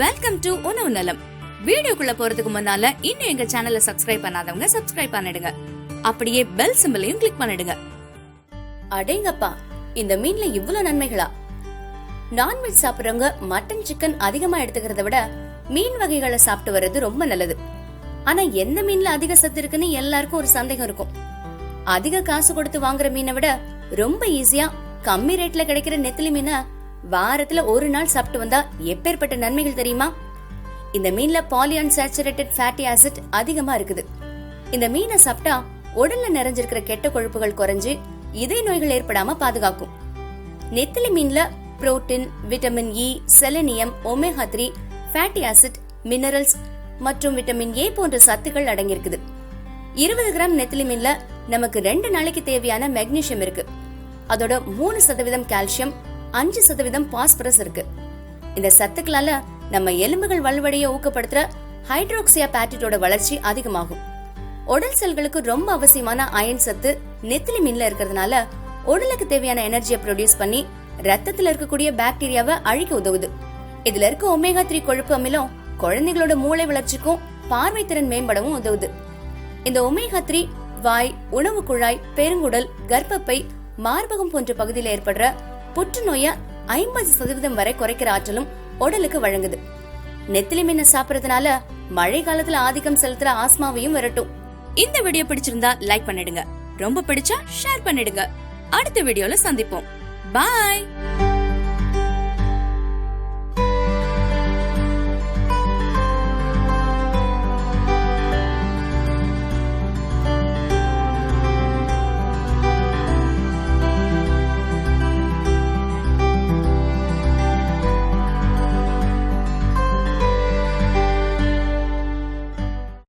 Welcome to உணவு நலம். வீடியோக்குள்ள போறதுக்கு முன்னால இன்னும் எங்க சேனலை சப்ஸ்கிரைப் பண்ணாதவங்க சப்ஸ்கிரைப் பண்ணிடுங்க. அப்படியே பெல் சிம்பலையும் கிளிக் பண்ணிடுங்க. அடேங்கப்பா, இந்த மீன்ல இவ்வளவு நன்மைகளா? நான்வெஜ் சாப்பிடுறவங்க மட்டன் சிக்கன் அதிகமா எடுத்துக்கிறத விட மீன் வகைகளை சாப்பிட்டு வர்றது ரொம்ப நல்லது. ஆனா எந்த மீன்ல அதிக சத்து இருக்குன்னு எல்லாருக்கும் ஒரு சந்தேகம் இருக்கும். அதிக காசு கொடுத்து வாங்குற மீனை விட ரொம்ப ஈஸியா கம்மி ரேட்ல கிடைக்கிற நெத்திலி மீனை வாரத்துல ஒரு நாள் சாப்பிட்டு வந்தா எப்பேற்பட்ட நன்மைகள் தெரியுமா? இந்த மீன்ல பாலிஅன்சாச்சுரேட்டட் ஃபேட்டி ஆசிட் அதிகமா இருக்குது. இந்த மீனை சாப்பிட்டா உடல்ல நிறைஞ்சிருக்கிற கெட்ட கொழுப்புகள் குறைஞ்சு இதய நோய்கள் ஏற்படாம பாதுகாக்கும். நெத்திலி மீன்ல protein, vitamin E, selenium, omega 3, fatty acid, minerals மற்றும் விட்டமின் ஏ போன்ற சத்துக்கள் அடங்கியிருக்குது. 20 கிராம் நெத்திலி மீன்ல நமக்கு 2 நாளைக்கு தேவையான மெக்னீசியம் இருக்கு. அதோட 3% கால்சியம், 5% பாஸ்பரஸ் இருக்கு. இந்த சத்துக்களால நம்ம எலும்புகள் வலுவடைய ஊக்கப்படுத்துற ஹைட்ரோக்சியாபாட்டிடோட வளர்ச்சி அதிகமாகும். உடல் செல்களுக்கு ரொம்ப அவசியமான அயன் சத்து நெத்திலி மீன்ல இருக்கிறதுனால உடலுக்கு தேவையான எனர்ஜியை ப்ரொடியூஸ் பண்ணி ரத்தத்துல இருக்கக்கூடிய பாக்டீரியாவை அழிக்க உதவுது. இதுல இருக்க ஒமேகா 3 கொழுப்பு அமிலம் குழந்தைகளோட மூளை வளர்ச்சிக்கும் பார்வை திறன் மேம்படவும் உதவுது. இந்த ஒமேகா 3 வாய், உணவு குழாய், பெருங்குடல், கர்ப்பப்பை, மார்பகம் போன்ற பகுதியில் ஏற்படுற புற்றுநோய 50% வரை குறைக்கிற ஆற்றலும் உடலுக்கு வழங்குது. நெத்திலி மீனை சாப்பிடறதுனால மழை காலத்துல ஆதிக்கம் செலுத்துற ஆஸ்மாவையும் விரட்டும். இந்த வீடியோ பிடிச்சிருந்தா லைக் பண்ணிடுங்க. ரொம்ப பிடிச்சா ஷேர் பண்ணிடுங்க. அடுத்த வீடியோல சந்திப்போம். பாய்.